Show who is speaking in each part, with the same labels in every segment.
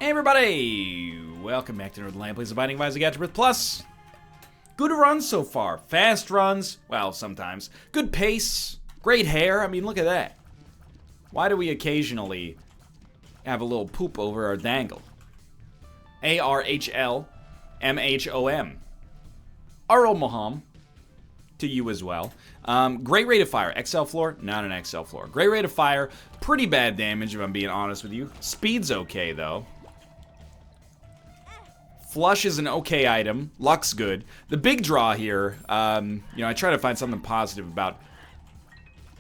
Speaker 1: Hey everybody! Welcome back to Northernlion Plays Abiding by AFTERBIRTH Plus. Good runs so far. Fast runs. Well, sometimes. Good pace. Great hair. I mean, look at that. Why do we occasionally have a little poop over our dangle? A-R-H-L-M-H-O-M. Arl-Moham. To you as well. Great rate of fire. XL floor? Not an XL floor. Great rate of fire. Pretty bad damage, if I'm being honest with you. Speed's okay, though. Flush is an okay item. Luck's good. The big draw here, I try to find something positive about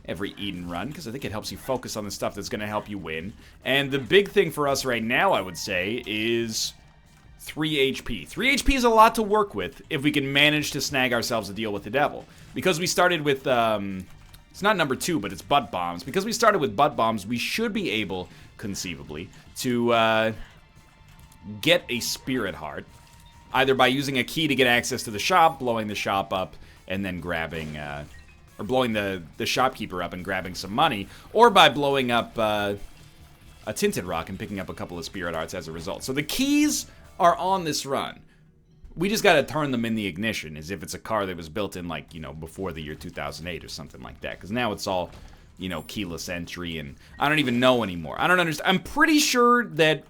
Speaker 1: every Eden run, because I think it helps you focus on the stuff that's going to help you win. And the big thing for us right now, I would say, is 3 HP. 3 HP is a lot to work with if we can manage to snag ourselves a deal with the devil. Because we started with, it's not number 2, but it's butt bombs. Because we started with butt bombs, we should be able, conceivably, to get a spirit heart. Either by using a key to get access to the shop, blowing the shop up, and then grabbing, or blowing the shopkeeper up and grabbing some money, or by blowing up a tinted rock and picking up a couple of spirit hearts as a result. So the keys are on this run. We just gotta turn them in the ignition as if it's a car that was built in, like, before the year 2008 or something like that. Because now it's all, keyless entry, and I don't even know anymore. I don't understand. I'm pretty sure that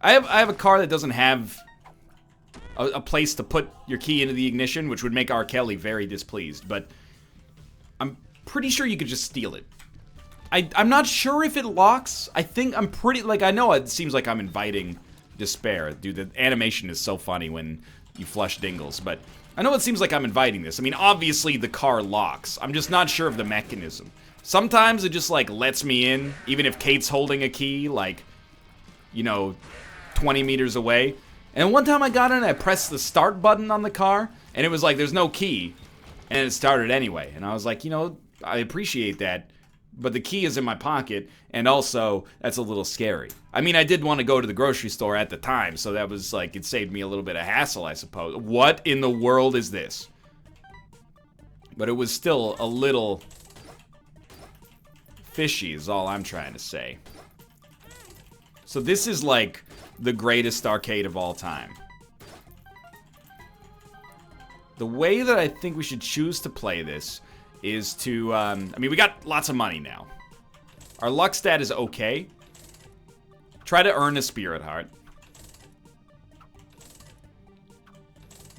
Speaker 1: I have a car that doesn't have a place to put your key into the ignition, which would make R. Kelly very displeased, but I'm pretty sure you could just steal it. I'm not sure if it locks. I know it seems like I'm inviting despair. Dude, the animation is so funny when you flush dingles, but I know it seems like I'm inviting this. I mean, obviously the car locks. I'm just not sure of the mechanism. Sometimes it just, lets me in, even if Kate's holding a key, 20 meters away. And one time I got in, I pressed the start button on the car, and it was like, there's no key. And it started anyway. And I was like, I appreciate that, but the key is in my pocket, and also, that's a little scary. I mean, I did want to go to the grocery store at the time, so that was it saved me a little bit of hassle, I suppose. What in the world is this? But it was still a little fishy, is all I'm trying to say. So this is the greatest arcade of all time. The way that I think we should choose to play this is to, we got lots of money now. Our luck stat is okay. Try to earn a spirit heart.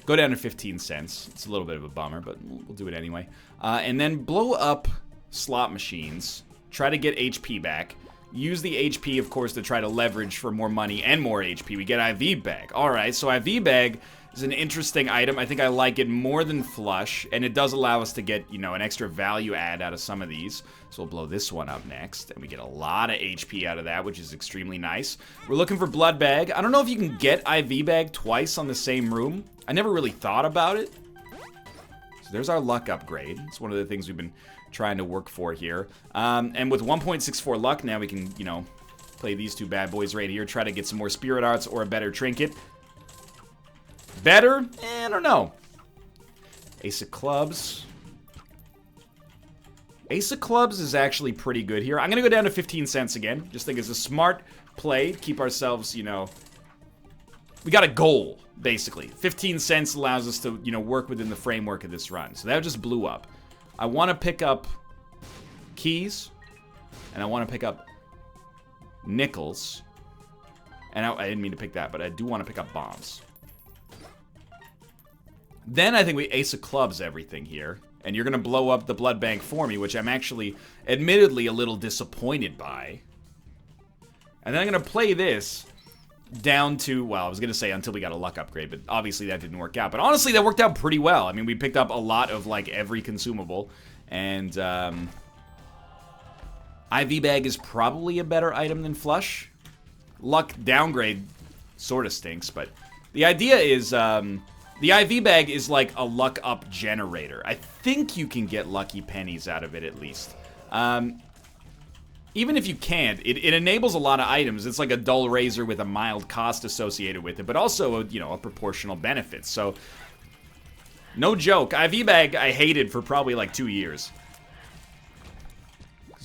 Speaker 1: Go down to 15 cents. It's a little bit of a bummer, but we'll do it anyway. And then blow up slot machines. Try to get HP back. Use the HP, of course, to try to leverage for more money and more HP. We get IV bag. Alright, so IV bag is an interesting item. I think I like it more than flush, and it does allow us to get, an extra value add out of some of these. So we'll blow this one up next, and we get a lot of HP out of that, which is extremely nice. We're looking for blood bag. I don't know if you can get IV bag twice on the same room. I never really thought about it. So there's our luck upgrade. It's one of the things we've been trying to work for here. And with 1.64 luck now, we can, play these two bad boys right here. Try to get some more spirit arts or a better trinket. Better? I don't know. Ace of clubs. Ace of clubs is actually pretty good here. I'm going to go down to 15 cents again. Just think it's a smart play. Keep ourselves, we got a goal, basically. 15 cents allows us to, work within the framework of this run. So that just blew up. I want to pick up keys, and I want to pick up nickels, and I didn't mean to pick that, but I do want to pick up bombs. Then I think we ace of clubs everything here, and you're going to blow up the blood bank for me, which I'm actually, admittedly, a little disappointed by. And then I'm going to play this down to, well, I was going to say until we got a luck upgrade, but obviously that didn't work out. But honestly, that worked out pretty well. I mean, we picked up a lot of, every consumable. And, IV bag is probably a better item than flush. Luck downgrade sort of stinks, but the idea is, the IV bag is like a luck up generator. I think you can get lucky pennies out of it at least. Even if you can't, it enables a lot of items. It's like a dull razor with a mild cost associated with it, but also, a proportional benefit. So, no joke. IV bag I hated for probably 2 years.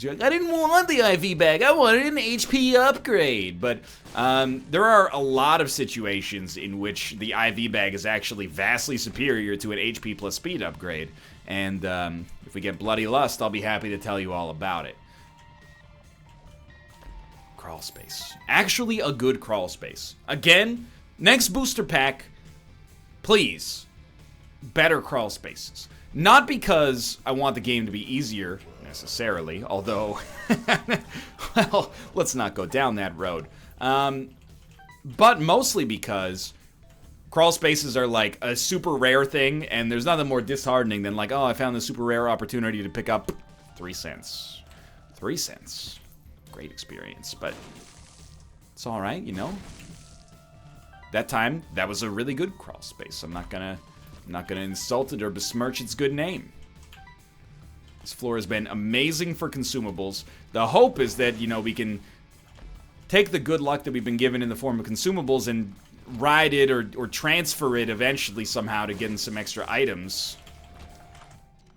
Speaker 1: You're like, I didn't want the IV bag, I wanted an HP upgrade. But there are a lot of situations in which the IV bag is actually vastly superior to an HP plus speed upgrade. And if we get Bloody Lust, I'll be happy to tell you all about it. Crawl space. Actually a good crawl space. Again, next booster pack, please, better crawl spaces. Not because I want the game to be easier, necessarily, although, well, let's not go down that road. But mostly because crawl spaces are like a super rare thing, and there's nothing more disheartening than like, oh, I found this super rare opportunity to pick up 3 cents. 3 cents. Great experience, but it's all right, you know. That time, that was a really good crawl space. I'm not gonna insult it or besmirch its good name. This floor has been amazing for consumables. The hope is that, you know, we can take the good luck that we've been given in the form of consumables and ride it or transfer it eventually somehow to getting some extra items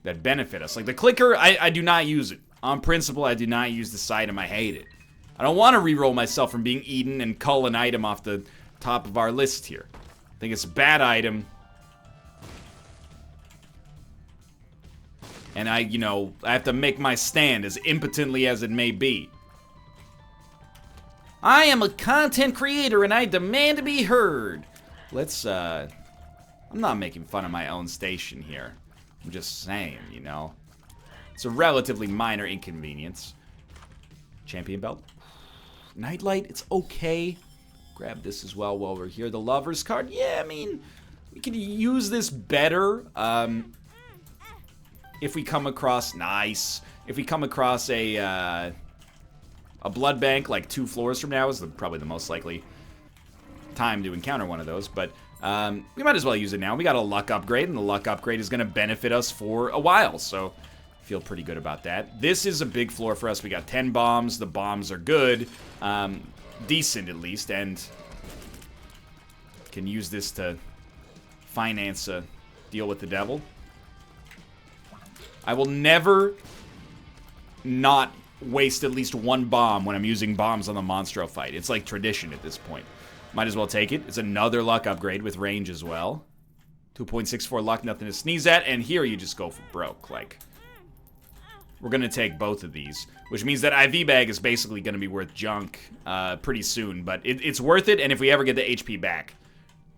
Speaker 1: that benefit us. Like the clicker, I do not use it. On principle, I do not use this item. I hate it. I don't want to reroll myself from being eaten and cull an item off the top of our list here. I think it's a bad item. And I have to make my stand as impotently as it may be. I am a content creator and I demand to be heard. Let's, I'm not making fun of my own station here. I'm just saying, you know. It's a relatively minor inconvenience. Champion belt. Nightlight, it's okay. Grab this as well while we're here. The Lover's card, yeah, I mean, we could use this better. If we come across, if we come across a blood bank like 2 floors from now is probably the most likely time to encounter one of those, but we might as well use it now. We got a luck upgrade, and the luck upgrade is going to benefit us for a while, so feel pretty good about that. This is a big floor for us. We got 10 bombs. The bombs are good, decent at least, and can use this to finance a deal with the devil. I will never not waste at least 1 bomb when I'm using bombs on the Monstro fight. It's like tradition at this point. Might as well take it. It's another luck upgrade with range as well. 2.64 luck, nothing to sneeze at, and here you just go for broke. Like, we're going to take both of these, which means that IV bag is basically going to be worth junk pretty soon, but it's worth it, and if we ever get the HP back,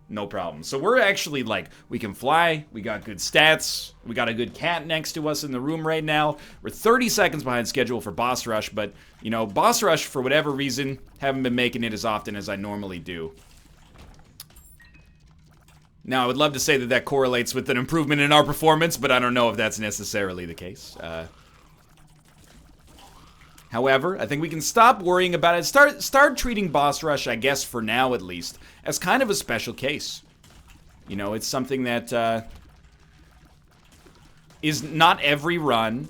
Speaker 1: no problem. So we're actually, like, we can fly, we got good stats, we got a good cat next to us in the room right now. We're 30 seconds behind schedule for Boss Rush, but, you know, Boss Rush, for whatever reason, haven't been making it as often as I normally do. Now, I would love to say that that correlates with an improvement in our performance, but I don't know if that's necessarily the case. However, I think we can stop worrying about it. Start treating Boss Rush, I guess for now at least, as kind of a special case. You know, it's something that is not every run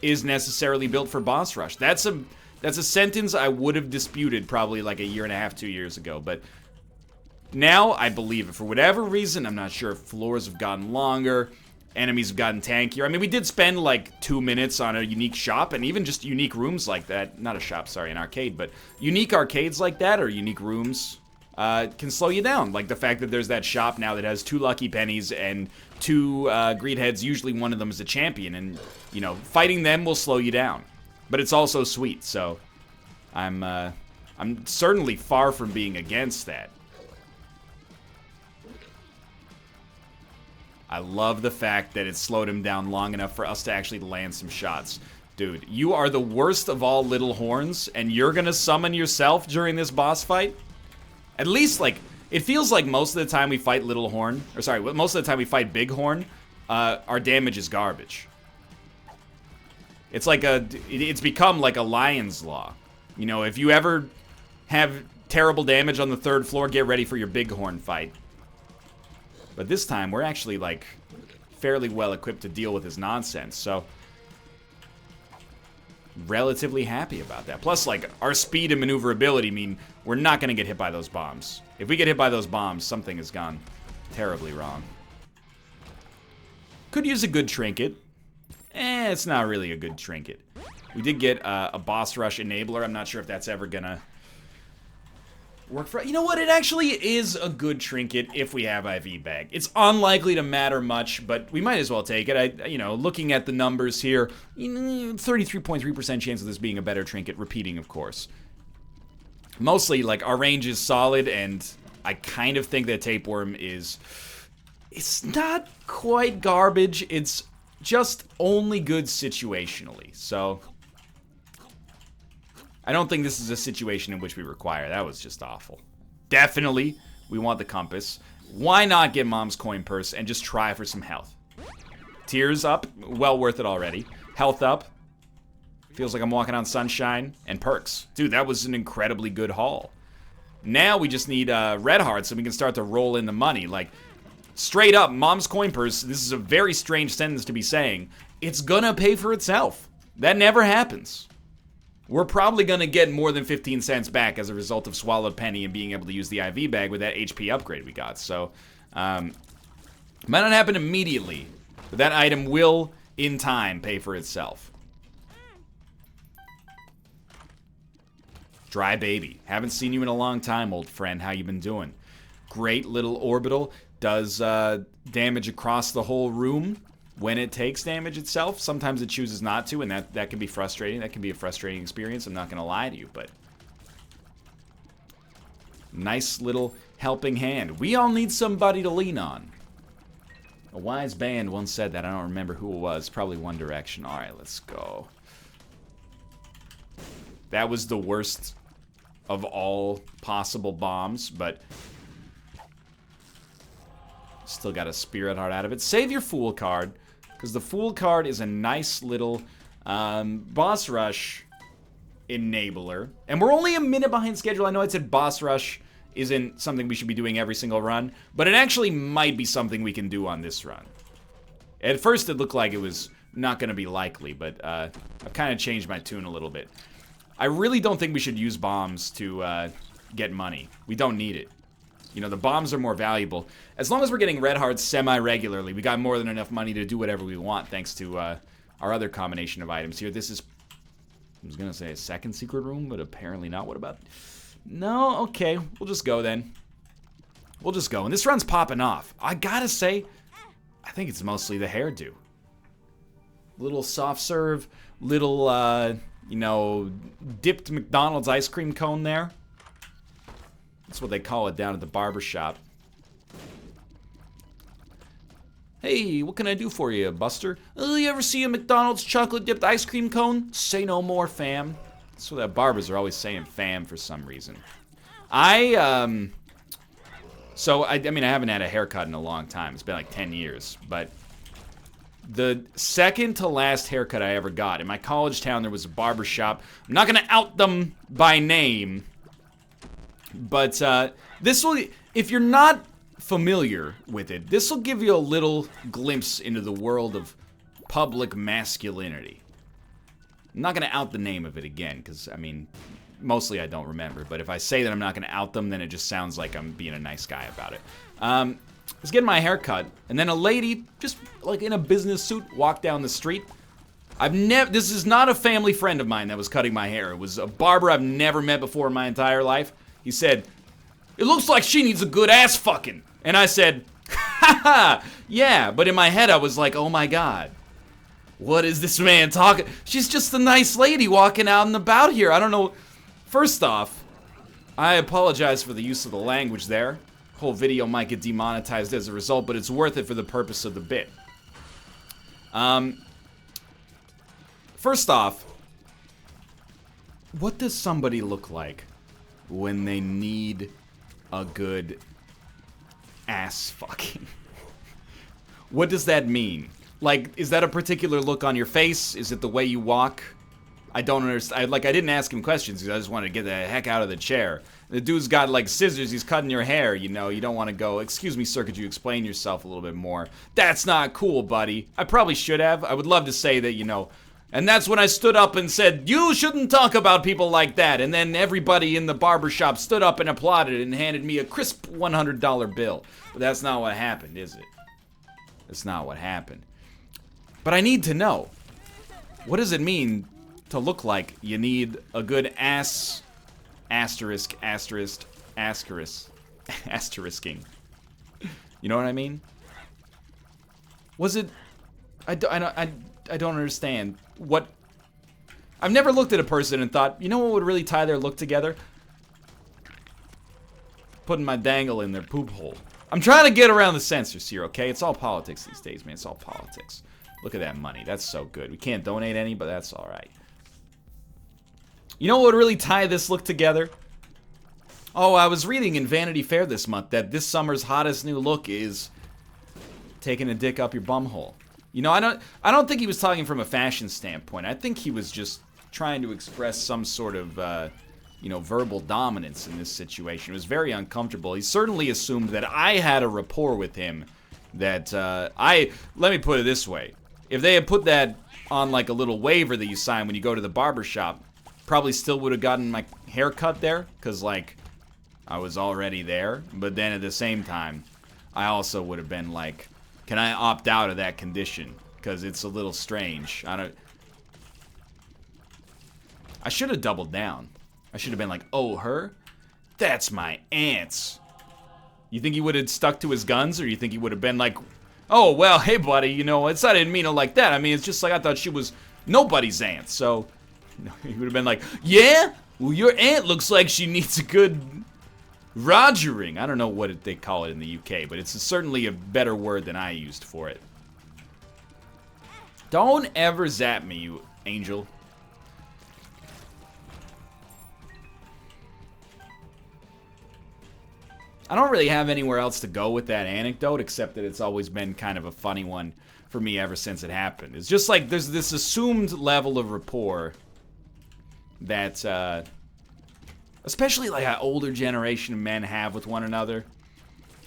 Speaker 1: is necessarily built for Boss Rush. That's a sentence I would have disputed probably like 1.5 years, 2 years ago, but now I believe it. For whatever reason, I'm not sure if floors have gotten longer, enemies have gotten tankier. I mean, we did spend like 2 minutes on a unique shop, and even just unique rooms like that. Not a shop, sorry, an arcade, but unique arcades like that, or unique rooms, can slow you down. Like the fact that there's that shop now that has 2 lucky pennies and 2 greed heads, usually one of them is a champion, and, you know, fighting them will slow you down. But it's also sweet, so I'm certainly far from being against that. I love the fact that it slowed him down long enough for us to actually land some shots. Dude, you are the worst of all little horns, and you're gonna summon yourself during this boss fight? At least, like, it feels like most of the time we fight little horn, or sorry, most of the time we fight big horn, our damage is garbage. It's like it's become like a lion's law. You know, if you ever have terrible damage on the 3rd floor, get ready for your big horn fight. But this time, we're actually, like, fairly well equipped to deal with his nonsense, so relatively happy about that. Plus, like, our speed and maneuverability mean we're not going to get hit by those bombs. If we get hit by those bombs, something has gone terribly wrong. Could use a good trinket. It's not really a good trinket. We did get a boss rush enabler. I'm not sure if that's ever gonna work for... You know what? It actually is a good trinket if we have IV bag. It's unlikely to matter much, but we might as well take it. You know, looking at the numbers here, 33.3% chance of this being a better trinket, repeating, of course. Mostly, like, our range is solid, and I kind of think that tapeworm is... It's not quite garbage. It's just only good situationally, so... I don't think this is a situation in which we require. That was just awful. Definitely, we want the compass. Why not get Mom's coin purse and just try for some health? Tears up, well worth it already. Health up, feels like I'm walking on sunshine. And perks. Dude, that was an incredibly good haul. Now we just need red hearts so we can start to roll in the money. Like, straight up, Mom's coin purse, this is a very strange sentence to be saying. It's gonna pay for itself. That never happens. We're probably going to get more than 15 cents back as a result of Swallowed Penny and being able to use the IV bag with that HP upgrade we got. So, might not happen immediately, but that item will, in time, pay for itself. Dry Baby. Haven't seen you in a long time, old friend. How you been doing? Great little orbital. Does damage across the whole room. When it takes damage itself, sometimes it chooses not to, and that can be frustrating. That can be a frustrating experience, I'm not going to lie to you, but... Nice little helping hand. We all need somebody to lean on. A wise band once said that. I don't remember who it was. Probably One Direction. Alright, let's go. That was the worst of all possible bombs, but... Still got a Spirit Heart out of it. Save your Fool card. Because the Fool card is a nice little boss rush enabler. And we're only a minute behind schedule. I know I said boss rush isn't something we should be doing every single run. But it actually might be something we can do on this run. At first it looked like it was not going to be likely. But I've kind of changed my tune a little bit. I really don't think we should use bombs to get money. We don't need it. You know, the bombs are more valuable. As long as we're getting red hearts semi-regularly, we got more than enough money to do whatever we want, thanks to our other combination of items here. This is, I was going to say a second secret room, but apparently not. What about... No, okay. We'll just go then. We'll just go. And this run's popping off. I gotta say, I think it's mostly the hairdo. Little soft serve, little, you know, dipped McDonald's ice cream cone there. That's what they call it down at the barber shop. Hey, what can I do for you, Buster? Oh, you ever see a McDonald's chocolate-dipped ice cream cone? Say no more, fam. That's what that barbers are always saying, fam, for some reason. I mean, I haven't had a haircut in a long time. It's been like 10 years, but... The second to last haircut I ever got, in my college town, there was a barber shop. I'm not gonna out them by name... But this will, if you're not familiar with it, this will give you a little glimpse into the world of public masculinity. I'm not going to out the name of it again, because, I mean, mostly I don't remember. But if I say that I'm not going to out them, then it just sounds like I'm being a nice guy about it. I was getting my hair cut, and then a lady, just like in a business suit, walked down the street. This is not a family friend of mine that was cutting my hair. It was a barber I've never met before in my entire life. He said, "It looks like she needs a good ass fucking." And I said, haha, yeah. But in my head, I was like, oh my god. What is this man talking? She's just a nice lady walking out and about here. I don't know. First off, I apologize for the use of the language there. Whole video might get demonetized as a result, but it's worth it for the purpose of the bit. First off, what does somebody look like when they need a good ass fucking? What does that mean? Like, is that a particular look on your face? Is it the way you walk? I don't understand. I didn't ask him questions because I just wanted to get the heck out of the chair. The dude's got, like, scissors. He's cutting your hair, you know. You don't want to go, "Excuse me, sir, could you explain yourself a little bit more?" That's not cool, buddy. I probably should have. I would love to say that, you know. And that's when I stood up and said, "You shouldn't talk about people like that." And then everybody in the barbershop stood up and applauded and handed me a crisp $100 bill. But that's not what happened, is it? That's not what happened. But I need to know. What does it mean to look like, you need a good asterisking. You know what I mean? Was it... I don't understand. What... I've never looked at a person and thought, you know what would really tie their look together? Putting my dangle in their poop hole. I'm trying to get around the censors here, okay? It's all politics these days, man. It's all politics. Look at that money. That's so good. We can't donate any, but that's alright. You know what would really tie this look together? Oh, I was reading in Vanity Fair this month that this summer's hottest new look is taking a dick up your bumhole. You know, I don't think he was talking from a fashion standpoint. I think he was just trying to express some sort of, you know, verbal dominance in this situation. It was very uncomfortable. He certainly assumed that I had a rapport with him that, let me put it this way. If they had put that on like a little waiver that you sign when you go to the barber shop, probably still would have gotten my hair cut there, because like, I was already there. But then at the same time, I also would have been like, can I opt out of that condition? Because it's a little strange. I should have doubled down. I should have been like, oh, her? That's my aunt's. You think he would have stuck to his guns, or you think he would have been like, oh, well, hey, buddy, you know, I didn't mean it like that. I mean, it's just like I thought she was nobody's aunt. So, he would have been like, yeah? Well, your aunt looks like she needs a good rogering. I don't know what they call it in the UK, but it's certainly a better word than I used for it. Don't ever zap me, you angel. I don't really have anywhere else to go with that anecdote, except that it's always been kind of a funny one for me ever since it happened. It's just like there's this assumed level of rapport that, especially like an older generation of men have with one another.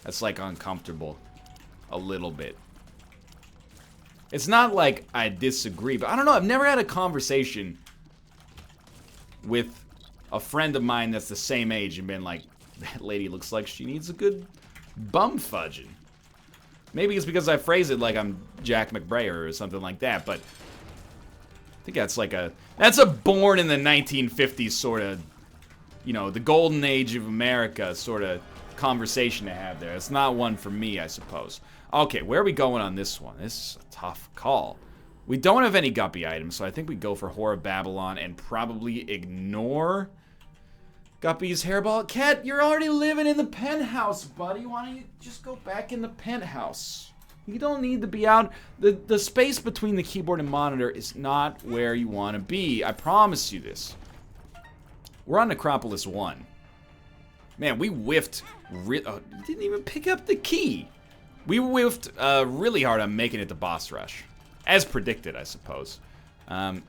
Speaker 1: That's like uncomfortable. A little bit. It's not like I disagree, but I don't know, I've never had a conversation with a friend of mine that's the same age and been like, that lady looks like she needs a good bum fudging. Maybe it's because I phrase it like I'm Jack McBrayer or something like that, but I think that's like that's a born in the 1950s sort of, you know, the golden age of America sort of conversation to have there. It's not one for me, I suppose. Okay, where are we going on this one? This is a tough call. We don't have any guppy items, so I think we go for Whore of Babylon and probably ignore Guppy's hairball. Cat, you're already living in the penthouse, buddy. Why don't you just go back in the penthouse? You don't need to be out. The space between the keyboard and monitor is not where you want to be. I promise you this. We're on Necropolis 1. Man, we whiffed. Didn't even pick up the key. We whiffed really hard on making it to boss rush. As predicted, I suppose. And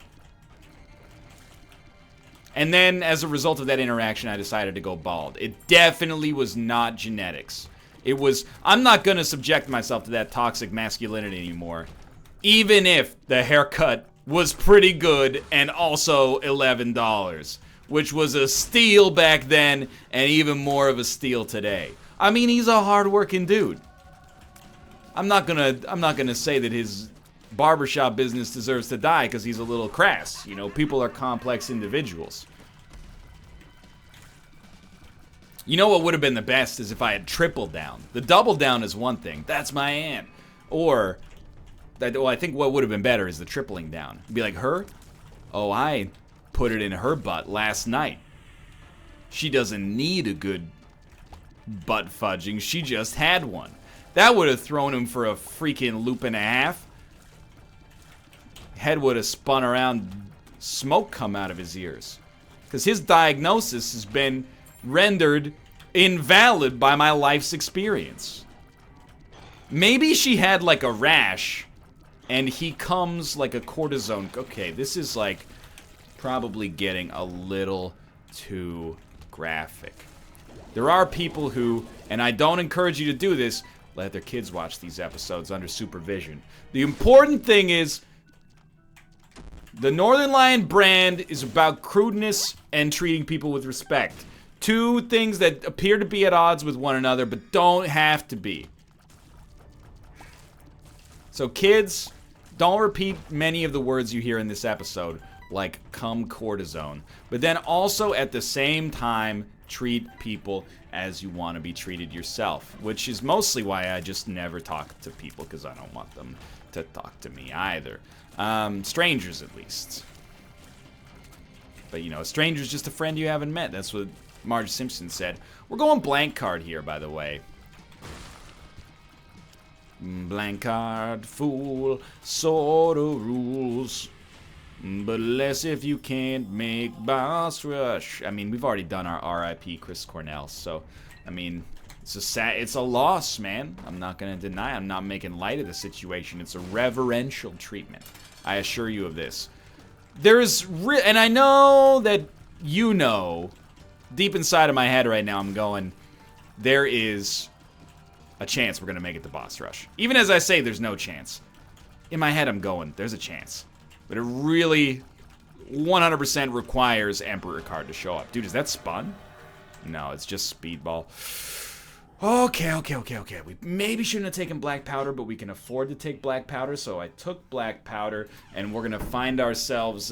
Speaker 1: then, as a result of that interaction, I decided to go bald. It definitely was not genetics. It was, I'm not going to subject myself to that toxic masculinity anymore. Even if the haircut was pretty good and also $11. Which was a steal back then and even more of a steal today. I mean, he's a hard-working dude. I'm not gonna say that his barbershop business deserves to die because he's a little crass. You know, people are complex individuals. You know what would have been the best is if I had tripled down. The double down is one thing. That's my aunt. Or, I think what would have been better is the tripling down. Be like, her? Oh, I put it in her butt last night. She doesn't need a good butt fudging. She just had one. That would have thrown him for a freaking loop and a half. Head would have spun around, smoke come out of his ears. Because his diagnosis has been rendered invalid by my life's experience. Maybe she had like a rash and he comes like a cortisone. Okay, this is like probably getting a little too graphic. There are people who, and I don't encourage you to do this, let their kids watch these episodes under supervision. The important thing is, the Northernlion brand is about crudeness and treating people with respect. Two things that appear to be at odds with one another, but don't have to be. So kids, don't repeat many of the words you hear in this episode. like cum cortisone. But then also at the same time, treat people as you want to be treated yourself, which is mostly why I just never talk to people, because I don't want them to talk to me either. Strangers, at least. But, you know, a stranger's just a friend you haven't met. That's what Marge Simpson said. We're going blank card here, by the way. Blank card, fool, sort of rules. But less if you can't make boss rush. I mean, we've already done our RIP Chris Cornell, so, I mean, it's a loss, man. I'm not going to deny. I'm not making light of the situation. It's a reverential treatment. I assure you of this. And I know that you know, deep inside of my head right now, I'm going, there is a chance we're going to make it to boss rush. Even as I say there's no chance. In my head, I'm going, there's a chance. But it really 100% requires Emperor card to show up. Dude, is that Spun? No, it's just Speedball. Okay. We maybe shouldn't have taken Black Powder, but we can afford to take Black Powder, so I took Black Powder, and we're going to find ourselves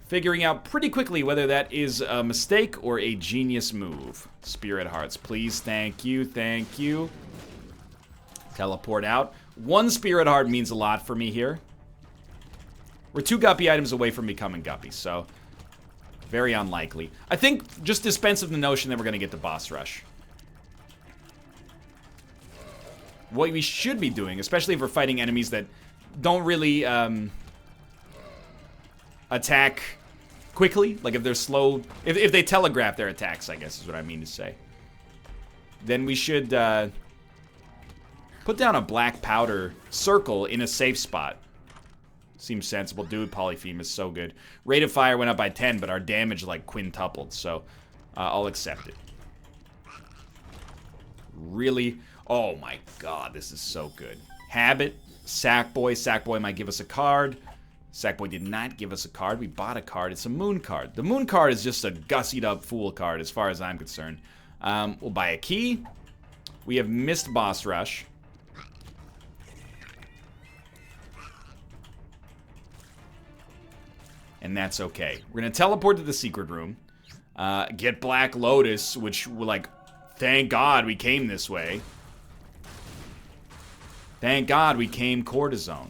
Speaker 1: figuring out pretty quickly whether that is a mistake or a genius move. Spirit Hearts, please. Thank you. Teleport out. 1 Spirit Heart means a lot for me here. We're 2 Guppy items away from becoming Guppies, so very unlikely. I think just dispense of the notion that we're going to get the boss rush. What we should be doing, especially if we're fighting enemies that don't really attack quickly, like if they're slow, if they telegraph their attacks, I guess is what I mean to say, then we should put down a Black Powder circle in a safe spot. Seems sensible. Dude, Polyphemus, so good. Rate of fire went up by 10, but our damage like quintupled, so I'll accept it. Really? Oh my god, this is so good. Habit, Sackboy. Sackboy might give us a card. Sackboy did not give us a card. We bought a card. It's a Moon card. The Moon card is just a gussied up fool card as far as I'm concerned. We'll buy a key. We have missed boss rush. And that's okay. We're going to teleport to the secret room. Get Black Lotus, which we're like, thank God we came this way. Thank God we came cortisone.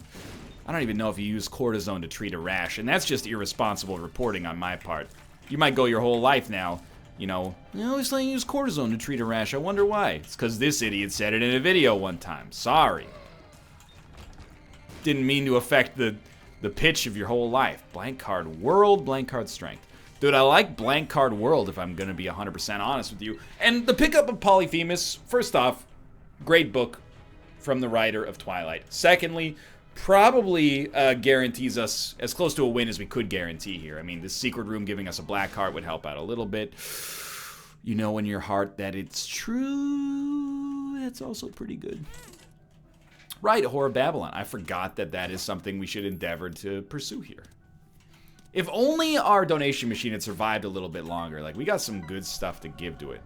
Speaker 1: I don't even know if you use cortisone to treat a rash, and that's just irresponsible reporting on my part. You might go your whole life now, you know, I always let you use cortisone to treat a rash. I wonder why. It's because this idiot said it in a video one time. Sorry. Didn't mean to affect the pitch of your whole life. Blank card world, blank card strength. Dude, I like blank card world if I'm going to be 100% honest with you. And the pickup of Polyphemus, first off, great book from the writer of Twilight. Secondly, probably guarantees us as close to a win as we could guarantee here. I mean, this secret room giving us a black card would help out a little bit. You know in your heart that it's true. That's also pretty good. Right, Horror of Babylon. I forgot that that is something we should endeavor to pursue here. If only our donation machine had survived a little bit longer. Like, we got some good stuff to give to it.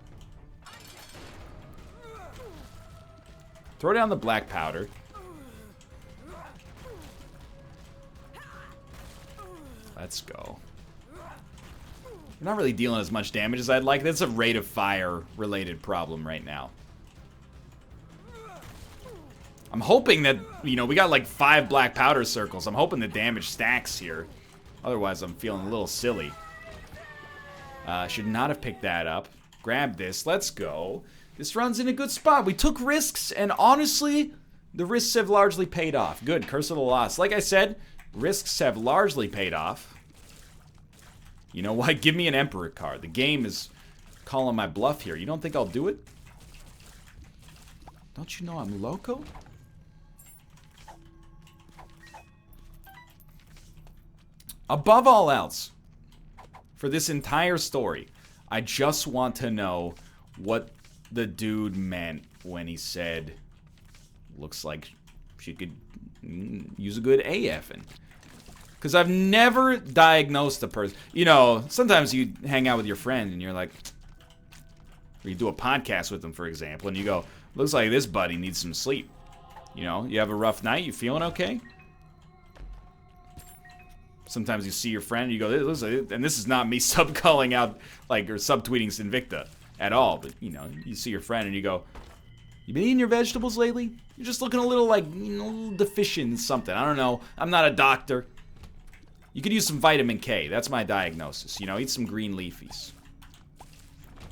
Speaker 1: Throw down the black powder. Let's go. We're not really dealing as much damage as I'd like. That's a rate of fire related problem right now. I'm hoping that, you know, we got like 5 black powder circles. I'm hoping the damage stacks here. Otherwise, I'm feeling a little silly. Should not have picked that up. Grab this. Let's go. This run's in a good spot. We took risks, and honestly, the risks have largely paid off. Good. Curse of the Lost. Like I said, risks have largely paid off. You know what? Give me an Emperor card. The game is calling my bluff here. You don't think I'll do it? Don't you know I'm loco? Above all else, for this entire story, I just want to know what the dude meant when he said, looks like she could use a good AFing. Because I've never diagnosed a person. You know, sometimes you hang out with your friend and you're like, or you do a podcast with them, for example, and you go, looks like this buddy needs some sleep. You know, you have a rough night, you feeling okay? Sometimes you see your friend and you go, and this is not me sub-calling out, like, or subtweeting Sinvicta at all, but, you know, you see your friend and you go, you been eating your vegetables lately? You're just looking a little, like, you know, a little deficient in something. I don't know. I'm not a doctor. You could use some vitamin K. That's my diagnosis. You know, eat some green leafies.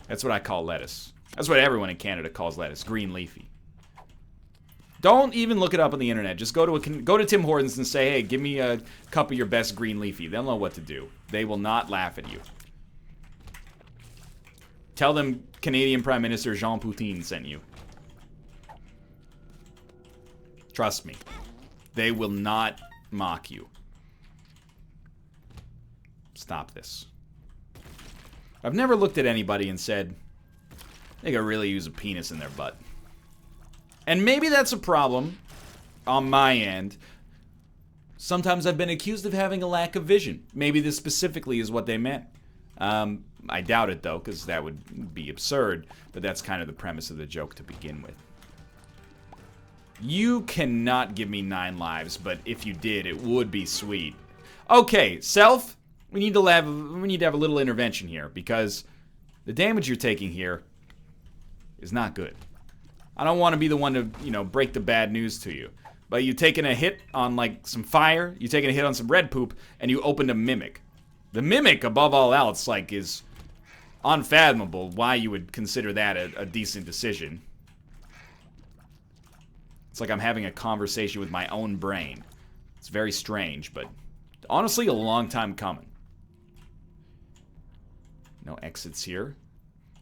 Speaker 1: That's what I call lettuce. That's what everyone in Canada calls lettuce. Green leafy. Don't even look it up on the internet. Just go to Tim Hortons and say, hey, give me a cup of your best green leafy. They'll know what to do. They will not laugh at you. Tell them Canadian Prime Minister Jean Poutine sent you. Trust me. They will not mock you. Stop this. I've never looked at anybody and said, they could really use a penis in their butt. And maybe that's a problem on my end. Sometimes I've been accused of having a lack of vision. Maybe this specifically is what they meant. I doubt it, though, because that would be absurd. But that's kind of the premise of the joke to begin with. You cannot give me 9 lives, but if you did, it would be sweet. Okay, Self, we need to have a little intervention here, because the damage you're taking here is not good. I don't want to be the one to, you know, break the bad news to you. But you've taken a hit on, like, some fire, you've taken a hit on some red poop, and you opened a Mimic. The Mimic, above all else, like, is unfathomable why you would consider that a decent decision. It's like I'm having a conversation with my own brain. It's very strange, but honestly, a long time coming. No exits here.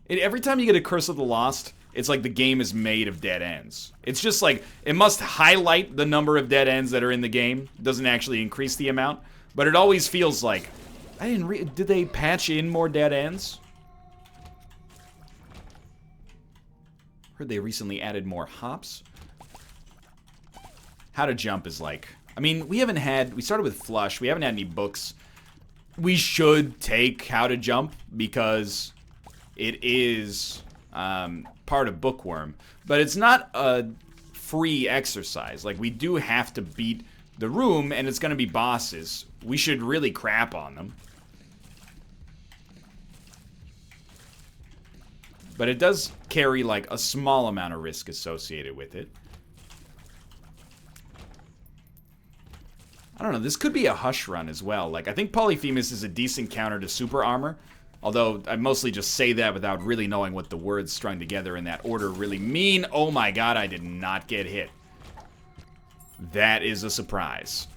Speaker 1: Every time you get a Curse of the Lost, it's like the game is made of dead ends. It's just like, it must highlight the number of dead ends that are in the game. It doesn't actually increase the amount. But it always feels like, did they patch in more dead ends? Heard they recently added more hops. How to jump is like, I mean, we started with Flush. We haven't had any books. We should take How to Jump because it is part of Bookworm. But it's not a free exercise. Like, we do have to beat the room, and it's going to be bosses. We should really crap on them. But it does carry, like, a small amount of risk associated with it. I don't know, this could be a Hush run as well. Like, I think Polyphemus is a decent counter to Super Armor. Although, I mostly just say that without really knowing what the words strung together in that order really mean. Oh my god, I did not get hit. That is a surprise.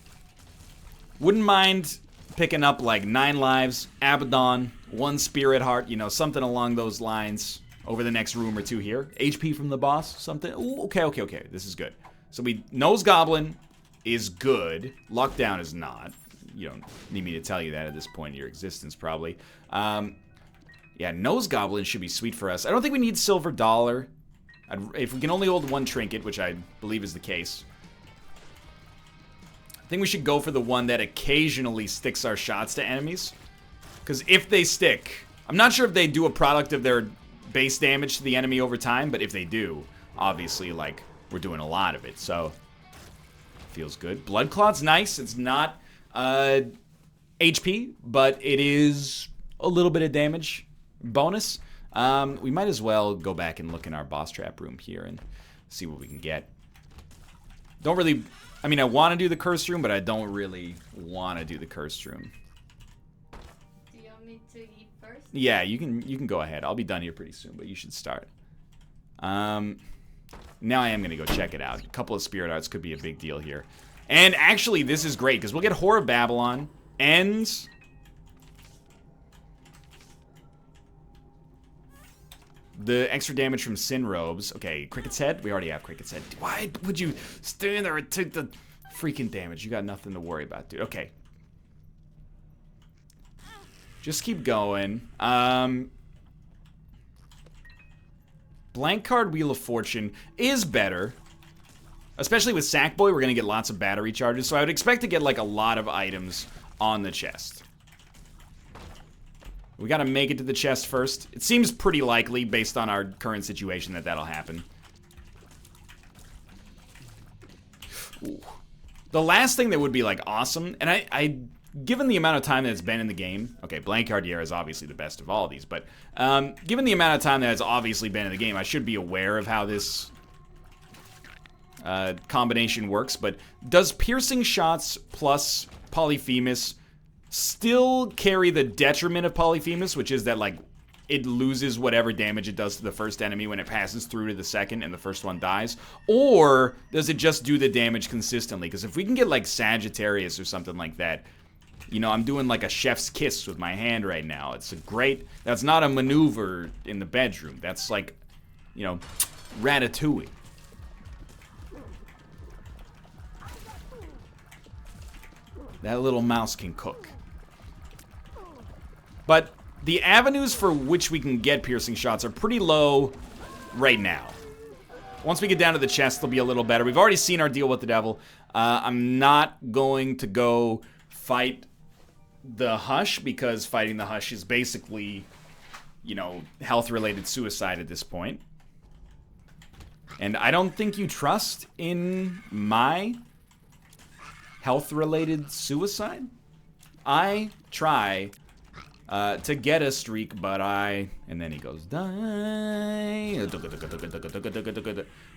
Speaker 1: Wouldn't mind picking up, like, 9 lives, Abaddon, 1 Spirit Heart, you know, something along those lines over the next room or two here. HP from the boss, something. Ooh, okay. This is good. So Nose Goblin is good. Lockdown is not. You don't need me to tell you that at this point in your existence, probably. Yeah, Nose Goblin should be sweet for us. I don't think we need Silver Dollar. If we can only hold 1 trinket, which I believe is the case, I think we should go for the one that occasionally sticks our shots to enemies. Because if they stick, I'm not sure if they do a product of their base damage to the enemy over time, but if they do, obviously, like, we're doing a lot of it, so feels good. Blood Clot's nice. It's not HP, but it is a little bit of damage bonus. We might as well go back and look in our boss trap room here and see what we can get. Don't really, I mean, I want to do the cursed room, but I don't really want to do the cursed room.
Speaker 2: Do you want me to eat first?
Speaker 1: Yeah, you can go ahead. I'll be done here pretty soon, but you should start. Now I am going to go check it out. A couple of Spirit Arts could be a big deal here. And actually, this is great, because we'll get Whore of Babylon, and the extra damage from Sin Robes. Okay, Cricket's Head? We already have Cricket's Head. Why would you stand there and take the freaking damage? You got nothing to worry about, dude. Okay. Just keep going. Blank card Wheel of Fortune is better. Especially with Sackboy, we're going to get lots of battery charges. So I would expect to get, like, a lot of items on the chest. We got to make it to the chest first. It seems pretty likely, based on our current situation, that that'll happen. Ooh. The last thing that would be, like, awesome, and I given the amount of time that it's been in the game, okay, Blank Card Yera is obviously the best of all of these, but given the amount of time that it's obviously been in the game, I should be aware of how this combination works. But does piercing shots plus Polyphemus still carry the detriment of Polyphemus, which is that, like, it loses whatever damage it does to the first enemy when it passes through to the second and the first one dies? Or does it just do the damage consistently? Because if we can get, like, Sagittarius or something like that, you know, I'm doing, like, a chef's kiss with my hand right now. It's a great... That's not a maneuver in the bedroom. That's, like, you know, Ratatouille. That little mouse can cook. But the avenues for which we can get piercing shots are pretty low right now. Once we get down to the chest, they'll be a little better. We've already seen our deal with the devil. I'm not going to go fight the Hush, because fighting the Hush is basically, you know, health-related suicide at this point. And I don't think you trust in my health-related suicide. I try to get a streak, but and then he goes, die.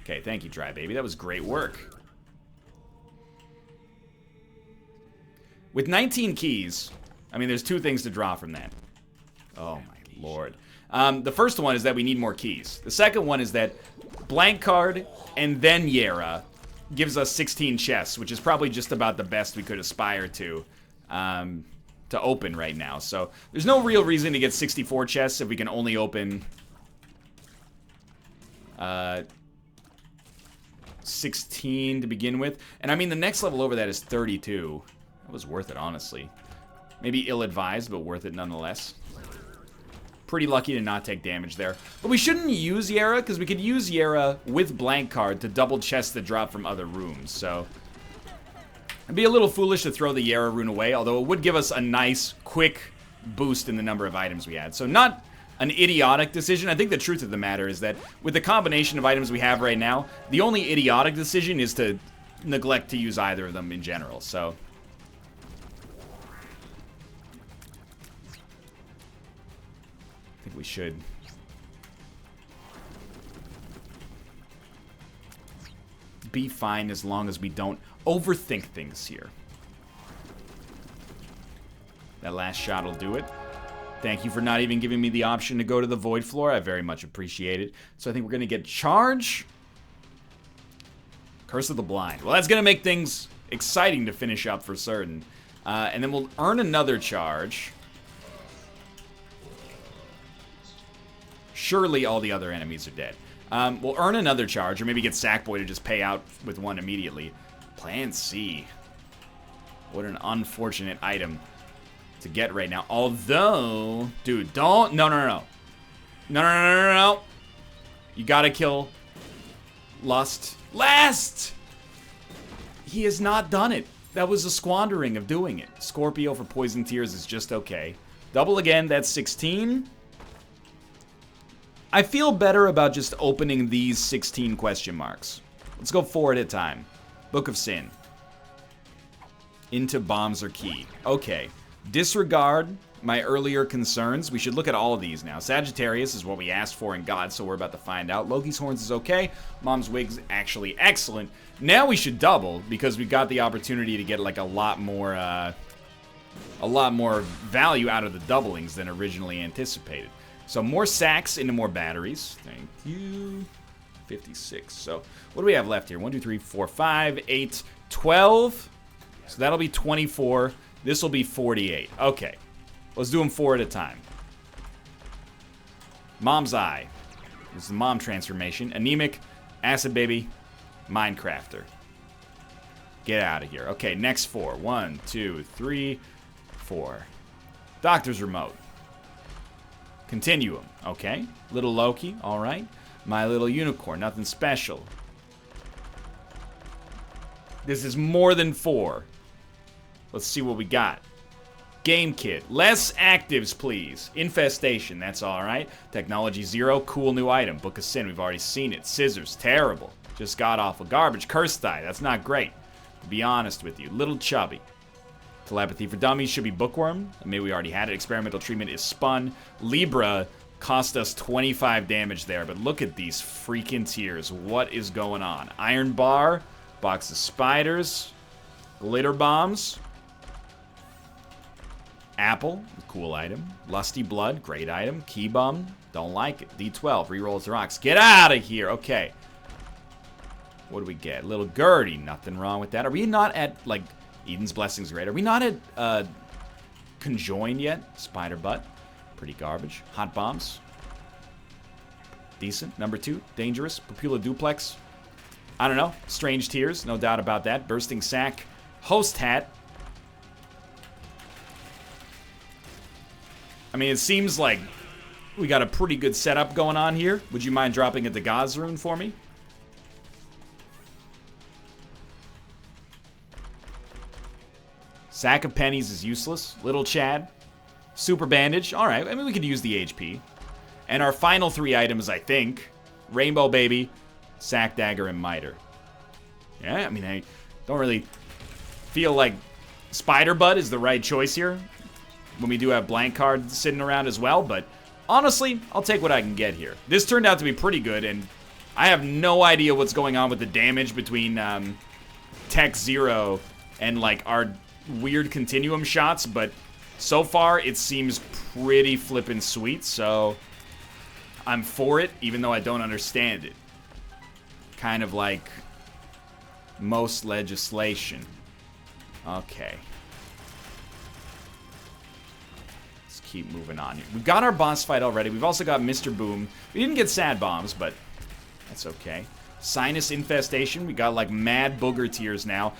Speaker 1: Okay, thank you, Dry Baby. That was great work. With 19 keys, I mean, there's two things to draw from that. Oh, my lord. The first one is that we need more keys. The second one is that Blank Card and then Yera gives us 16 chests, which is probably just about the best we could aspire to open right now. So there's no real reason to get 64 chests if we can only open 16 to begin with. And I mean, the next level over that is 32. That was worth it, honestly. Maybe ill-advised, but worth it nonetheless. Pretty lucky to not take damage there. But we shouldn't use Yera, because we could use Yera with Blank Card to double chest the drop from other rooms. So it'd be a little foolish to throw the Yera rune away, although it would give us a nice, quick boost in the number of items we had. So not an idiotic decision. I think the truth of the matter is that with the combination of items we have right now, the only idiotic decision is to neglect to use either of them in general. So I think we should be fine as long as we don't overthink things here. That last shot will do it. Thank you for not even giving me the option to go to the void floor. I very much appreciate it. So I think we're going to get charge. Curse of the Blind. Well, that's going to make things exciting to finish up for certain. And then we'll earn another charge. Surely all the other enemies are dead. We'll earn another charge, or maybe get Sackboy to just pay out with one immediately. Plan C. What an unfortunate item to get right now. Although, dude, don't... No. You gotta kill Lust. Last! He has not done it. That was a squandering of doing it. Scorpio for Poison Tears is just okay. Double again, that's 16. I feel better about just opening these 16 question marks. Let's go 4 at a time. Book of Sin. Into Bombs or Key. Okay. Disregard my earlier concerns. We should look at all of these now. Sagittarius is what we asked for in God, so we're about to find out. Loki's Horns is okay. Mom's Wig's actually excellent. Now we should double, because we got the opportunity to get like a lot more value out of the doublings than originally anticipated. So more sacks into more batteries. Thank you. 56. So what do we have left here? 1, 2, 3, 4, 5, 8, 12. So that'll be 24. This will be 48. Okay. Let's do them 4 at a time. Mom's Eye. This is the mom transformation. Anemic, Acid Baby, Minecrafter. Get out of here. Okay, next 4. 1, 2, 3, 4. Doctor's Remote. Continuum. Okay. Little Loki. All right. My Little Unicorn. Nothing special. This is more than 4. Let's see what we got. Game Kit. Less actives, please. Infestation. That's all right. Technology 0. Cool new item. Book of Sin. We've already seen it. Scissors. Terrible. Just got off of garbage. Curse Die. That's not great, to be honest with you. Little Chubby. Telepathy for Dummies should be Bookworm. Maybe we already had it. Experimental Treatment is Spun. Libra cost us 25 damage there, but look at these freaking tiers. What is going on? Iron Bar, Box of Spiders, Glitter Bombs, Apple, cool item. Lusty Blood, great item. Key Bum, don't like it. D12, reroll to rocks. Get out of here. Okay. What do we get? Little Gertie, nothing wrong with that. Are we not at, like, Eden's Blessing's great? Are we not at, Conjoined yet? Spider Butt, pretty garbage. Hot Bombs, decent. Number 2, Dangerous. Pupilla Duplex, I don't know. Strange Tears, no doubt about that. Bursting Sack. Host Hat. I mean, it seems like we got a pretty good setup going on here. Would you mind dropping a Dagaz rune for me? Sack of Pennies is useless. Little Chad. Super Bandage. Alright, I mean, we could use the HP. And our final 3 items, I think. Rainbow Baby, Sack Dagger, and Miter. Yeah, I mean, I don't really feel like Spider Butt is the right choice here, when we do have blank cards sitting around as well, but honestly, I'll take what I can get here. This turned out to be pretty good, and I have no idea what's going on with the damage between Tech Zero and, like, our weird continuum shots, but so far it seems pretty flippin' sweet, so I'm for it, even though I don't understand it. Kind of like most legislation. Okay. Keep moving on. We've got our boss fight already. We've also got Mr. Boom. We didn't get Sad Bombs, but that's okay. Sinus Infestation. We got like mad booger tiers now.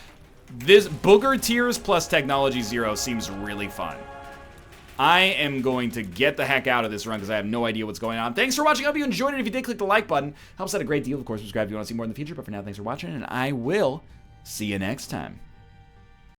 Speaker 1: This booger tiers plus Technology Zero seems really fun. I am going to get the heck out of this run because I have no idea what's going on. Thanks for watching. I hope you enjoyed it. If you did, click the like button. Helps out a great deal. Of course, subscribe if you want to see more in the future. But for now, thanks for watching, and I will see you next time.